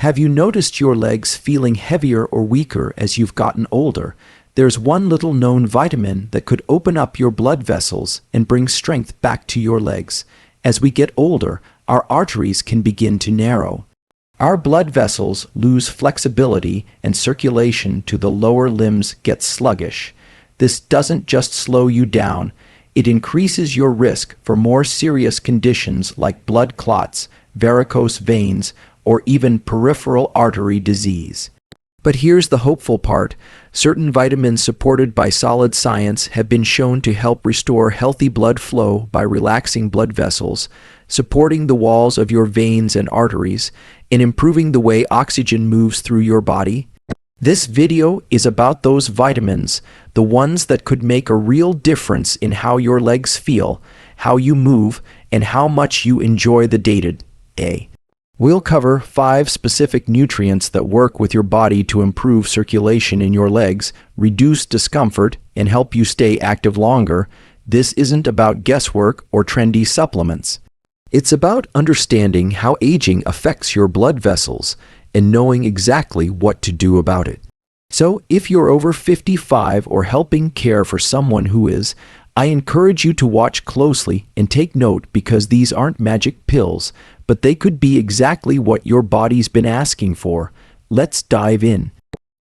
Have you noticed your legs feeling heavier or weaker as you've gotten older? There's one little known vitamin that could open up your blood vessels and bring strength back to your legs. As we get older, our arteries can begin to narrow. Our blood vessels lose flexibility and circulation to the lower limbs get sluggish. This doesn't just slow you down, it increases your risk for more serious conditions like blood clots, varicose veins, or even peripheral artery disease. But here's the hopeful part. Certain vitamins supported by solid science have been shown to help restore healthy blood flow by relaxing blood vessels, supporting the walls of your veins and arteries, and improving the way oxygen moves through your body. This video is about those vitamins, the ones that could make a real difference in how your legs feel, how you move, and how much you enjoy the day-to-day. We'll cover 5 specific nutrients that work with your body to improve circulation in your legs, reduce discomfort, and help you stay active longer. This isn't about guesswork or trendy supplements. It's about understanding how aging affects your blood vessels and knowing exactly what to do about it. So, if you're over 55 or helping care for someone who is, I encourage you to watch closely and take note because these aren't magic pills, but they could be exactly what your body's been asking for. Let's dive in.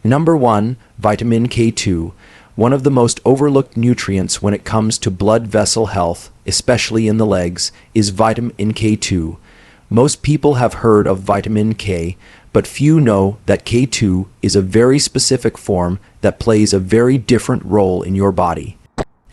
Number 1, vitamin K2. One of the most overlooked nutrients when it comes to blood vessel health, especially in the legs, is vitamin K2. Most people have heard of vitamin K, but few know that K2 is a very specific form that plays a very different role in your body.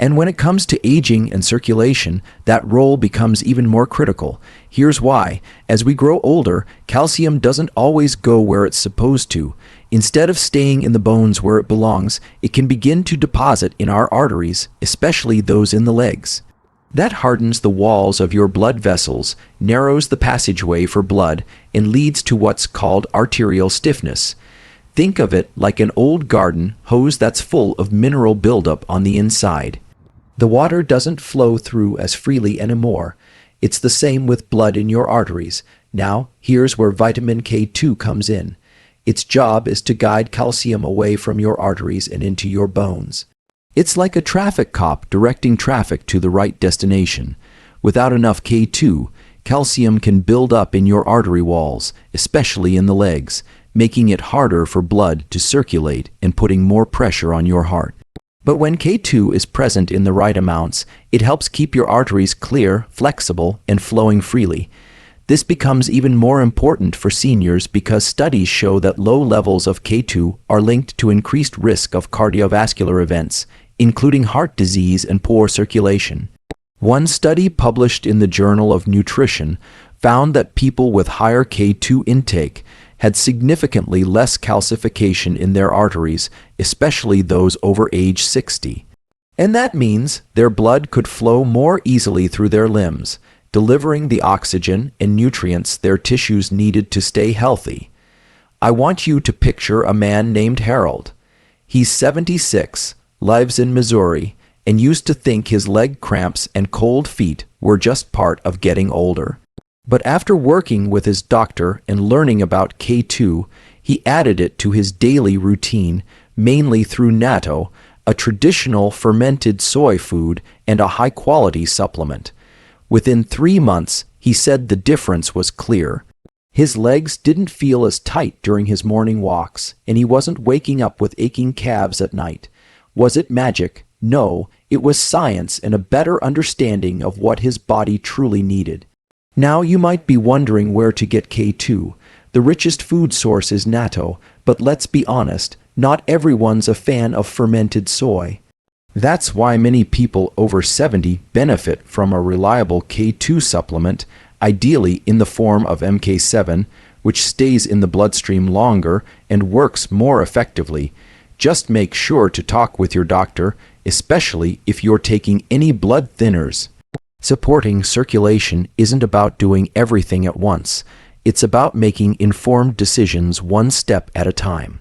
And when it comes to aging and circulation, that role becomes even more critical. Here's why. As we grow older, calcium doesn't always go where it's supposed to. Instead of staying in the bones where it belongs, it can begin to deposit in our arteries, especially those in the legs. That hardens the walls of your blood vessels, narrows the passageway for blood, and leads to what's called arterial stiffness. Think of it like an old garden hose that's full of mineral buildup on the inside. The water doesn't flow through as freely anymore. It's the same with blood in your arteries. Now, here's where vitamin K2 comes in. Its job is to guide calcium away from your arteries and into your bones. It's like a traffic cop directing traffic to the right destination. Without enough K2, calcium can build up in your artery walls, especially in the legs, making it harder for blood to circulate and putting more pressure on your heart. But when K2 is present in the right amounts, it helps keep your arteries clear, flexible, and flowing freely. This becomes even more important for seniors because studies show that low levels of K2 are linked to increased risk of cardiovascular events, including heart disease and poor circulation. One study published in the Journal of Nutrition found that people with higher K2 intake had significantly less calcification in their arteries, especially those over age 60. And that means their blood could flow more easily through their limbs, delivering the oxygen and nutrients their tissues needed to stay healthy. I want you to picture a man named Harold. He's 76, lives in Missouri, and used to think his leg cramps and cold feet were just part of getting older. But after working with his doctor and learning about K2, he added it to his daily routine, mainly through natto, a traditional fermented soy food and a high-quality supplement. Within 3 months, he said the difference was clear. His legs didn't feel as tight during his morning walks, and he wasn't waking up with aching calves at night. Was it magic? No, it was science and a better understanding of what his body truly needed. Now you might be wondering where to get K2. The richest food source is natto, but let's be honest, not everyone's a fan of fermented soy. That's why many people over 70 benefit from a reliable K2 supplement, ideally in the form of MK7, which stays in the bloodstream longer and works more effectively. Just make sure to talk with your doctor, especially if you're taking any blood thinners. Supporting circulation isn't about doing everything at once. It's about making informed decisions one step at a time.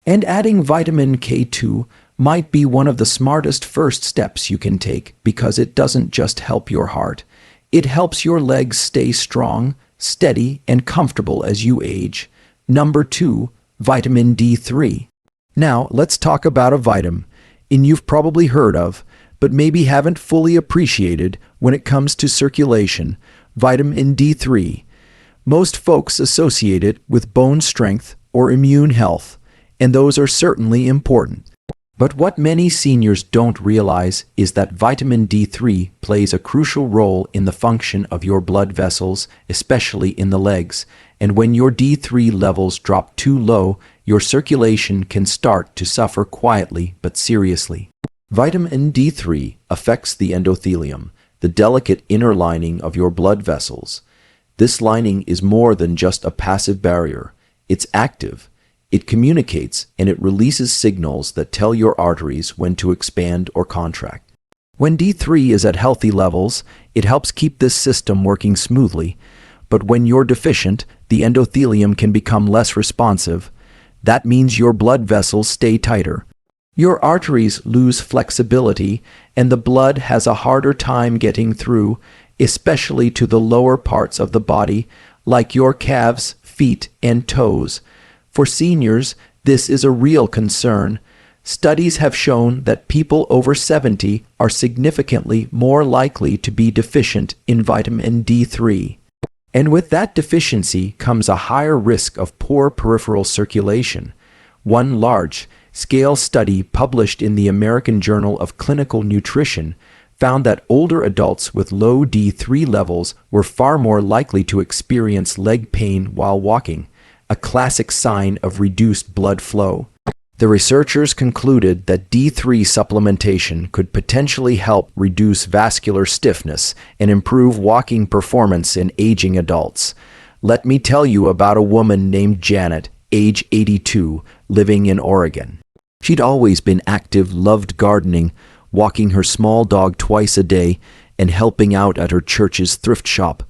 And adding vitamin K2 might be one of the smartest first steps you can take because it doesn't just help your heart. It helps your legs stay strong, steady, and comfortable as you age. Number 2, vitamin D3. Now, let's talk about a vitamin you've probably heard of, but maybe haven't fully appreciated when it comes to circulation, vitamin D3. Most folks associate it with bone strength or immune health, and those are certainly important. But what many seniors don't realize is that vitamin D3 plays a crucial role in the function of your blood vessels, especially in the legs, and when your D3 levels drop too low, your circulation can start to suffer quietly but seriously. Vitamin D3 affects the endothelium, the delicate inner lining of your blood vessels. This lining is more than just a passive barrier. It's active. It communicates and it releases signals that tell your arteries when to expand or contract. When D3 is at healthy levels, it helps keep this system working smoothly. But when you're deficient, the endothelium can become less responsive. That means your blood vessels stay tighter. Your arteries lose flexibility, and the blood has a harder time getting through, especially to the lower parts of the body, like your calves, feet, and toes. For seniors, this is a real concern. Studies have shown that people over 70 are significantly more likely to be deficient in vitamin D3. And with that deficiency comes a higher risk of poor peripheral circulation. One large-scale study published in the American Journal of Clinical Nutrition found that older adults with low D3 levels were far more likely to experience leg pain while walking, a classic sign of reduced blood flow. The researchers concluded that D3 supplementation could potentially help reduce vascular stiffness and improve walking performance in aging adults. Let me tell you about a woman named Janet, age 82, living in Oregon. She'd always been active, loved gardening, walking her small dog twice a day, and helping out at her church's thrift shop.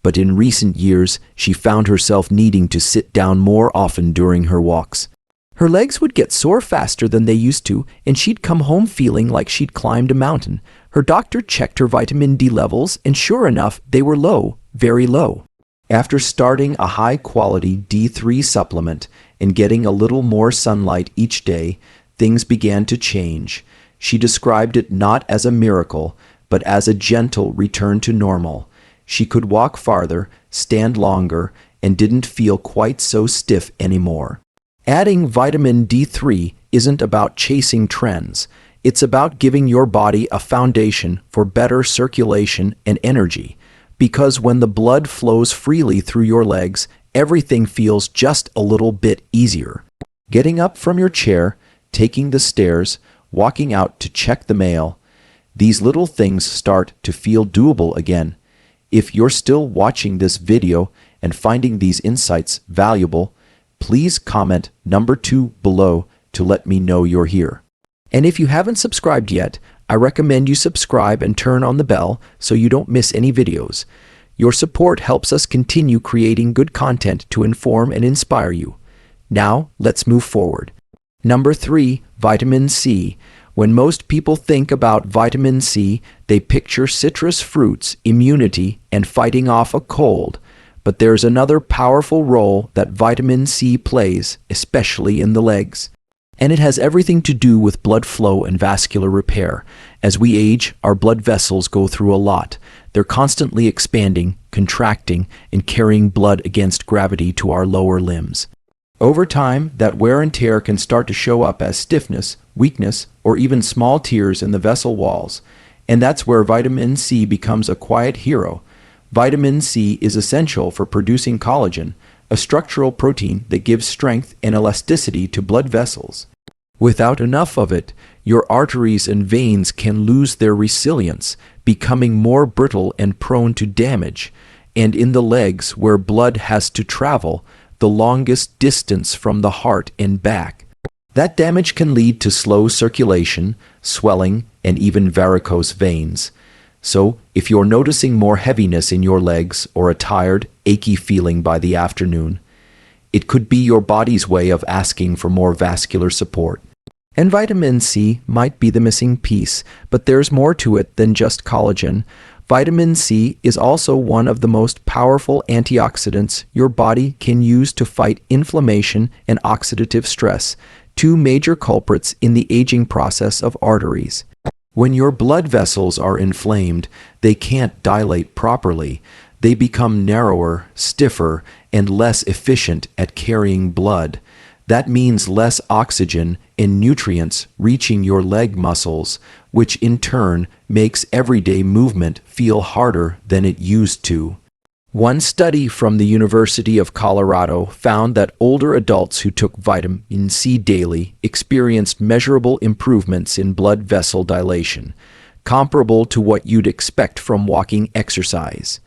But in recent years, she found herself needing to sit down more often during her walks. Her legs would get sore faster than they used to, and she'd come home feeling like she'd climbed a mountain. Her doctor checked her vitamin D levels, and sure enough, they were low, very low. After starting a high-quality D3 supplement and getting a little more sunlight each day, things began to change. She described it not as a miracle, but as a gentle return to normal. She could walk farther, stand longer, and didn't feel quite so stiff anymore. Adding vitamin D3 isn't about chasing trends. It's about giving your body a foundation for better circulation and energy. Because when the blood flows freely through your legs, everything feels just a little bit easier. Getting up from your chair, taking the stairs, walking out to check the mail, these little things start to feel doable again. If you're still watching this video and finding these insights valuable, please comment number 2 below to let me know you're here. And if you haven't subscribed yet, I recommend you subscribe and turn on the bell so you don't miss any videos. Your support helps us continue creating good content to inform and inspire you. Now, let's move forward. Number 3, vitamin C. When most people think about vitamin C, they picture citrus fruits, immunity, and fighting off a cold. But there's another powerful role that vitamin C plays, especially in the legs. And it has everything to do with blood flow and vascular repair. As we age, our blood vessels go through a lot. They're constantly expanding, contracting, and carrying blood against gravity to our lower limbs. Over time, that wear and tear can start to show up as stiffness, weakness, or even small tears in the vessel walls. And that's where vitamin C becomes a quiet hero. Vitamin C is essential for producing collagen, a structural protein that gives strength and elasticity to blood vessels. Without enough of it, your arteries and veins can lose their resilience, becoming more brittle and prone to damage. And in the legs, where blood has to travel, the longest distance from the heart and back, that damage can lead to slow circulation, swelling, and even varicose veins. So, if you're noticing more heaviness in your legs or a tired, achy feeling by the afternoon, it could be your body's way of asking for more vascular support. And vitamin C might be the missing piece, but there's more to it than just collagen. Vitamin C is also one of the most powerful antioxidants your body can use to fight inflammation and oxidative stress, two major culprits in the aging process of arteries. When your blood vessels are inflamed, they can't dilate properly. They become narrower, stiffer, and less efficient at carrying blood. That means less oxygen and nutrients reaching your leg muscles, which in turn makes everyday movement feel harder than it used to. One study from the University of Colorado found that older adults who took vitamin C daily experienced measurable improvements in blood vessel dilation, comparable to what you'd expect from walking exercise.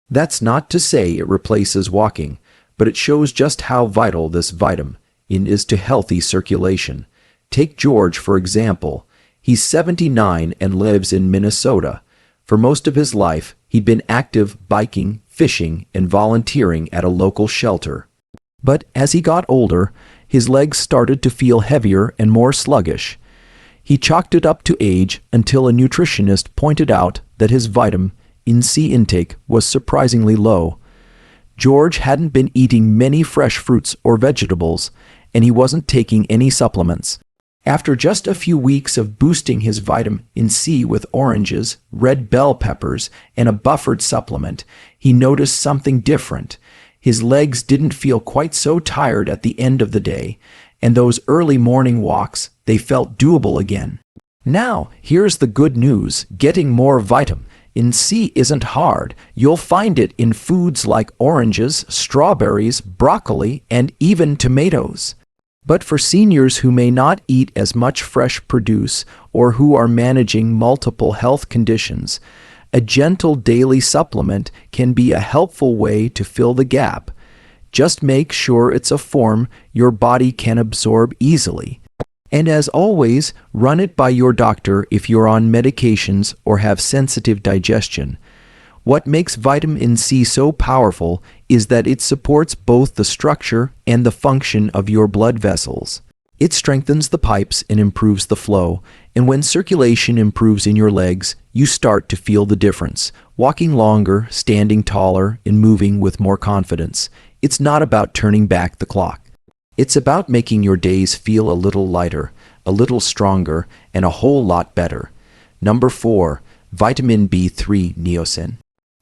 That's not to say it replaces walking, but it shows just how vital this vitamin is to healthy circulation. Take George, for example. He's 79 and lives in Minnesota. For most of his life, he'd been active biking, fishing, and volunteering at a local shelter. But as he got older, his legs started to feel heavier and more sluggish. He chalked it up to age until a nutritionist pointed out that his vitamin C intake was surprisingly low. George hadn't been eating many fresh fruits or vegetables, and he wasn't taking any supplements. After just a few weeks of boosting his vitamin C with oranges, red bell peppers, and a buffered supplement, he noticed something different. His legs didn't feel quite so tired at the end of the day, and those early morning walks, they felt doable again. Now, here's the good news. Getting more vitamin C isn't hard. You'll find it in foods like oranges, strawberries, broccoli, and even tomatoes. But for seniors who may not eat as much fresh produce or who are managing multiple health conditions, a gentle daily supplement can be a helpful way to fill the gap. Just make sure it's a form your body can absorb easily. And as always, run it by your doctor if you're on medications or have sensitive digestion. What makes vitamin C so powerful is that it supports both the structure and the function of your blood vessels. It strengthens the pipes and improves the flow, and when circulation improves in your legs, you start to feel the difference, walking longer, standing taller, and moving with more confidence. It's not about turning back the clock. It's about making your days feel a little lighter, a little stronger, and a whole lot better. Number 4, vitamin B3 niacin.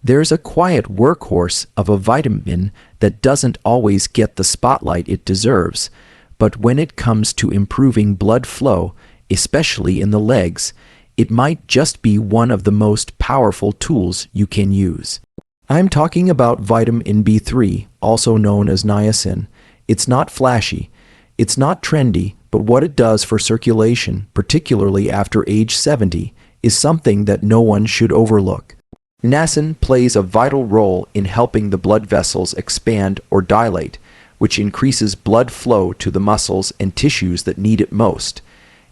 There's a quiet workhorse of a vitamin that doesn't always get the spotlight it deserves, but when it comes to improving blood flow, especially in the legs, it might just be one of the most powerful tools you can use. I'm talking about vitamin B3, also known as niacin. It's not flashy, it's not trendy, but what it does for circulation, particularly after age 70, is something that no one should overlook. Niacin plays a vital role in helping the blood vessels expand or dilate, which increases blood flow to the muscles and tissues that need it most.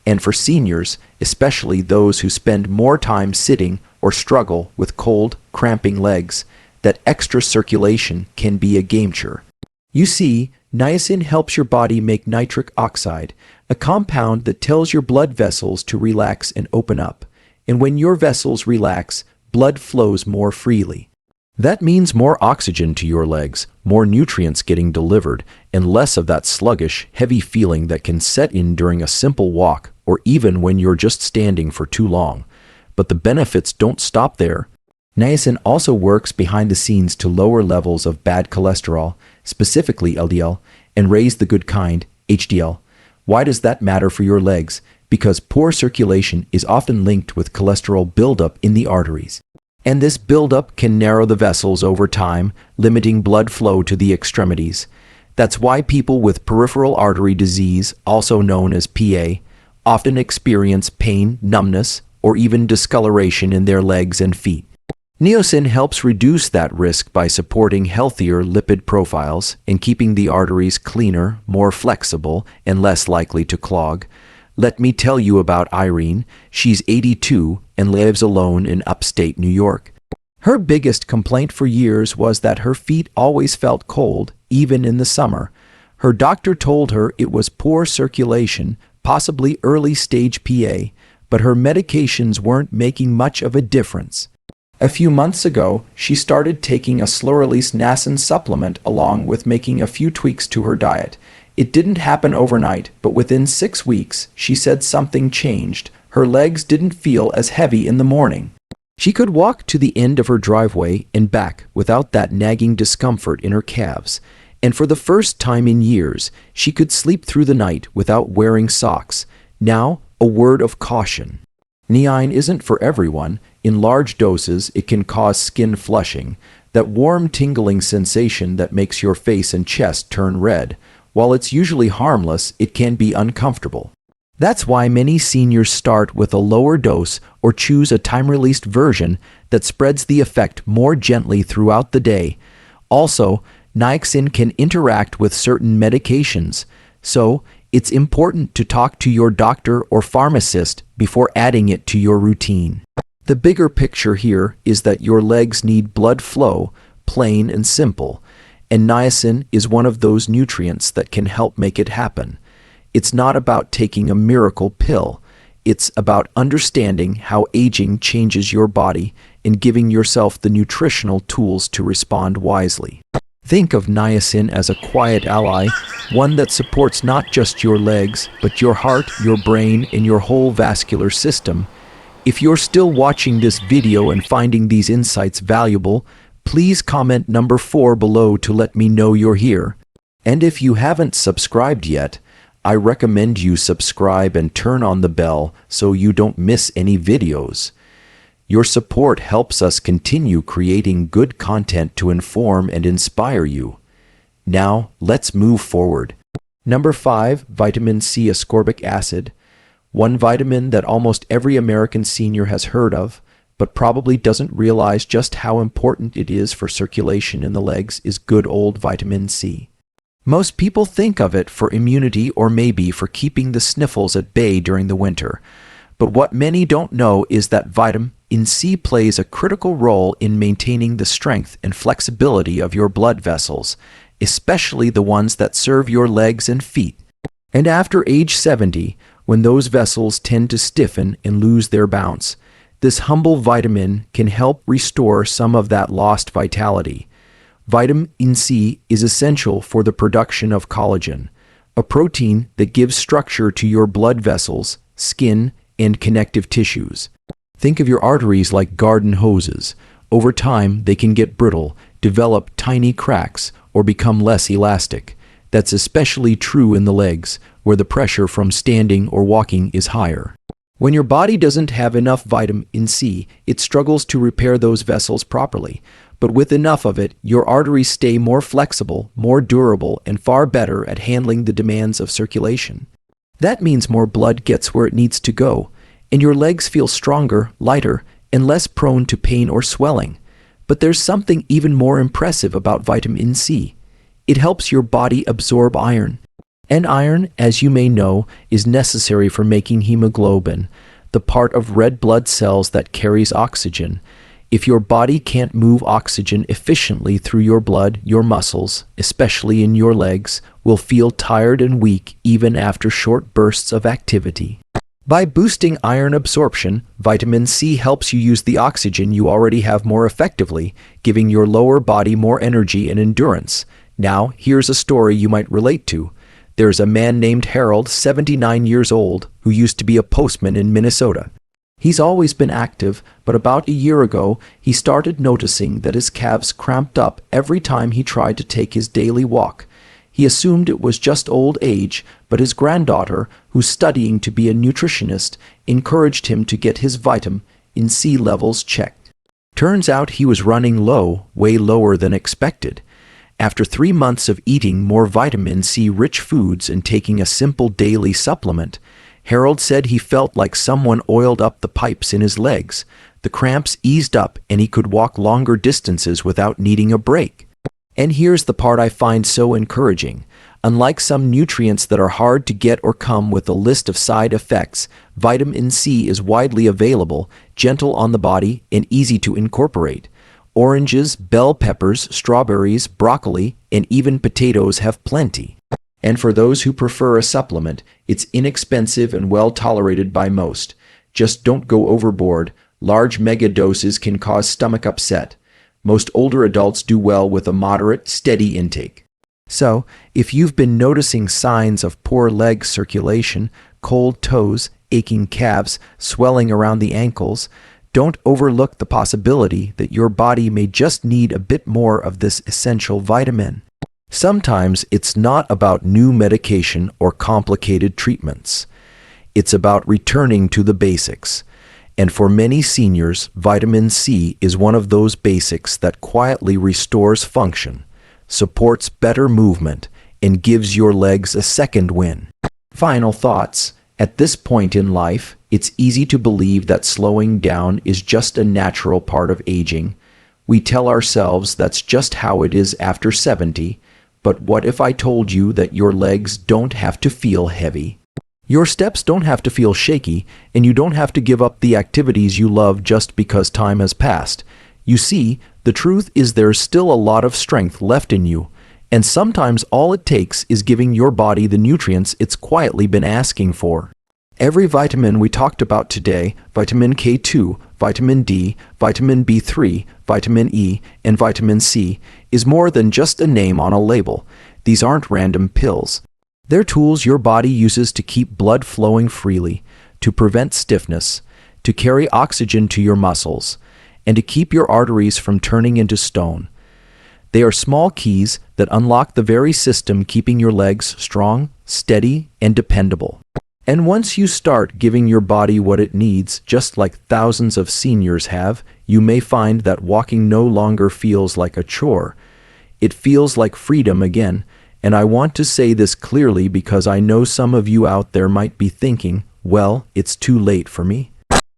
And for seniors, especially those who spend more time sitting or struggle with cold, cramping legs, that extra circulation can be a game-changer. You see, niacin helps your body make nitric oxide, a compound that tells your blood vessels to relax and open up. And when your vessels relax, blood flows more freely. That means more oxygen to your legs, more nutrients getting delivered, and less of that sluggish, heavy feeling that can set in during a simple walk or even when you're just standing for too long. But the benefits don't stop there. Niacin also works behind the scenes to lower levels of bad cholesterol, specifically LDL, and raise the good kind, HDL. Why does that matter for your legs? Because poor circulation is often linked with cholesterol buildup in the arteries. And this buildup can narrow the vessels over time, limiting blood flow to the extremities. That's why people with peripheral artery disease, also known as PA, often experience pain, numbness, or even discoloration in their legs and feet. Niacin helps reduce that risk by supporting healthier lipid profiles and keeping the arteries cleaner, more flexible, and less likely to clog. Let me tell you about Irene. She's 82 and lives alone in upstate New York. Her biggest complaint for years was that her feet always felt cold, even in the summer. Her doctor told her it was poor circulation, possibly early-stage PA, but her medications weren't making much of a difference. A few months ago, she started taking a slow-release niacin supplement along with making a few tweaks to her diet. It didn't happen overnight, but within 6 weeks, she said something changed. Her legs didn't feel as heavy in the morning. She could walk to the end of her driveway and back without that nagging discomfort in her calves. And for the first time in years, she could sleep through the night without wearing socks. Now, a word of caution. Niacin isn't for everyone. In large doses, it can cause skin flushing, that warm tingling sensation that makes your face and chest turn red. While it's usually harmless, it can be uncomfortable. That's why many seniors start with a lower dose or choose a time-released version that spreads the effect more gently throughout the day. Also, niacin can interact with certain medications, so it's important to talk to your doctor or pharmacist before adding it to your routine. The bigger picture here is that your legs need blood flow, plain and simple, and niacin is one of those nutrients that can help make it happen. It's not about taking a miracle pill. It's about understanding how aging changes your body and giving yourself the nutritional tools to respond wisely. Think of niacin as a quiet ally, one that supports not just your legs, but your heart, your brain, and your whole vascular system. If you're still watching this video and finding these insights valuable, please comment number 4 below to let me know you're here. And if you haven't subscribed yet, I recommend you subscribe and turn on the bell so you don't miss any videos. Your support helps us continue creating good content to inform and inspire you. Now, let's move forward. Number 5, vitamin C ascorbic acid. One vitamin that almost every American senior has heard of, but probably doesn't realize just how important it is for circulation in the legs, is good old vitamin C. Most people think of it for immunity or maybe for keeping the sniffles at bay during the winter. But what many don't know is that vitamin C plays a critical role in maintaining the strength and flexibility of your blood vessels, especially the ones that serve your legs and feet. And after age 70, when those vessels tend to stiffen and lose their bounce, this humble vitamin can help restore some of that lost vitality. Vitamin C is essential for the production of collagen, a protein that gives structure to your blood vessels, skin, and connective tissues. Think of your arteries like garden hoses. Over time, they can get brittle, develop tiny cracks, or become less elastic. That's especially true in the legs, where the pressure from standing or walking is higher. When your body doesn't have enough vitamin C, it struggles to repair those vessels properly. But with enough of it, your arteries stay more flexible, more durable, and far better at handling the demands of circulation. That means more blood gets where it needs to go, and your legs feel stronger, lighter, and less prone to pain or swelling. But there's something even more impressive about vitamin C. It helps your body absorb iron. And iron, as you may know, is necessary for making hemoglobin, the part of red blood cells that carries oxygen. If your body can't move oxygen efficiently through your blood, your muscles, especially in your legs, will feel tired and weak even after short bursts of activity. By boosting iron absorption, vitamin C helps you use the oxygen you already have more effectively, giving your lower body more energy and endurance. Now, here's a story you might relate to. There's a man named Harold, 79 years old, who used to be a postman in Minnesota. He's always been active, but about a year ago, he started noticing that his calves cramped up every time he tried to take his daily walk. He assumed it was just old age, but his granddaughter, who's studying to be a nutritionist, encouraged him to get his vitamin C levels checked. Turns out he was running low, way lower than expected. After 3 months of eating more vitamin C-rich foods and taking a simple daily supplement, Harold said he felt like someone oiled up the pipes in his legs. The cramps eased up and he could walk longer distances without needing a break. And here's the part I find so encouraging. Unlike some nutrients that are hard to get or come with a list of side effects, vitamin C is widely available, gentle on the body, and easy to incorporate. Oranges, bell peppers, strawberries, broccoli, and even potatoes have plenty. And for those who prefer a supplement, it's inexpensive and well tolerated by most. Just don't go overboard. Large mega doses can cause stomach upset. Most older adults do well with a moderate, steady intake. So, if you've been noticing signs of poor leg circulation, cold toes, aching calves, swelling around the ankles, don't overlook the possibility that your body may just need a bit more of this essential vitamin. Sometimes it's not about new medication or complicated treatments. It's about returning to the basics. And for many seniors, vitamin C is one of those basics that quietly restores function, supports better movement, and gives your legs a second win. Final thoughts. At this point in life, it's easy to believe that slowing down is just a natural part of aging. We tell ourselves that's just how it is after 70, but what if I told you that your legs don't have to feel heavy? Your steps don't have to feel shaky, and you don't have to give up the activities you love just because time has passed. You see, the truth is there's still a lot of strength left in you, and sometimes all it takes is giving your body the nutrients it's quietly been asking for. Every vitamin we talked about today, vitamin K2, vitamin D, vitamin B3, vitamin E, and vitamin C, is more than just a name on a label. These aren't random pills. They're tools your body uses to keep blood flowing freely, to prevent stiffness, to carry oxygen to your muscles, and to keep your arteries from turning into stone. They are small keys that unlock the very system keeping your legs strong, steady, and dependable. And once you start giving your body what it needs, just like thousands of seniors have, you may find that walking no longer feels like a chore. It feels like freedom again. And I want to say this clearly because I know some of you out there might be thinking, well, it's too late for me.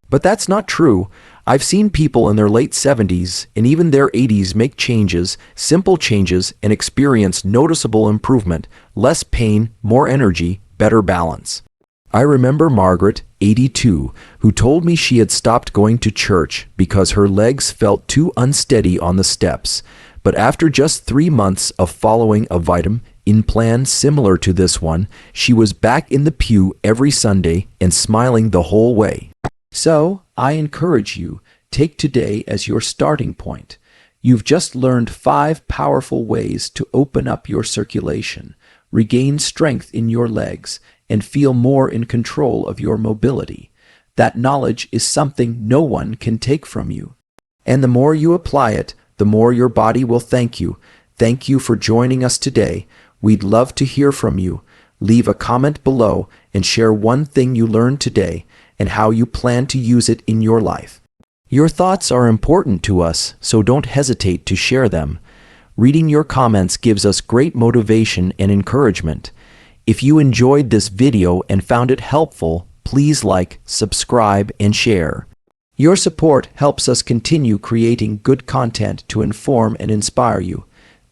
But that's not true. I've seen people in their late 70s and even their 80s make changes, simple changes, and experience noticeable improvement, less pain, more energy, better balance. I remember Margaret, 82, who told me she had stopped going to church because her legs felt too unsteady on the steps. But after just 3 months of following a vitamin plan similar to this one, she was back in the pew every Sunday and smiling the whole way. So, I encourage you, take today as your starting point. You've just learned 5 powerful ways to open up your circulation, regain strength in your legs, and feel more in control of your mobility. That knowledge is something no one can take from you. And the more you apply it, the more your body will thank you. Thank you for joining us today. We'd love to hear from you. Leave a comment below and share one thing you learned today and how you plan to use it in your life. Your thoughts are important to us, so don't hesitate to share them. Reading your comments gives us great motivation and encouragement. If you enjoyed this video and found it helpful, please like, subscribe, and share. Your support helps us continue creating good content to inform and inspire you.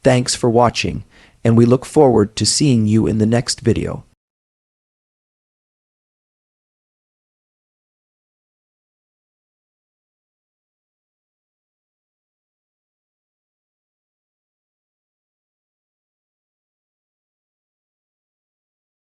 Thanks for watching, and we look forward to seeing you in the next video.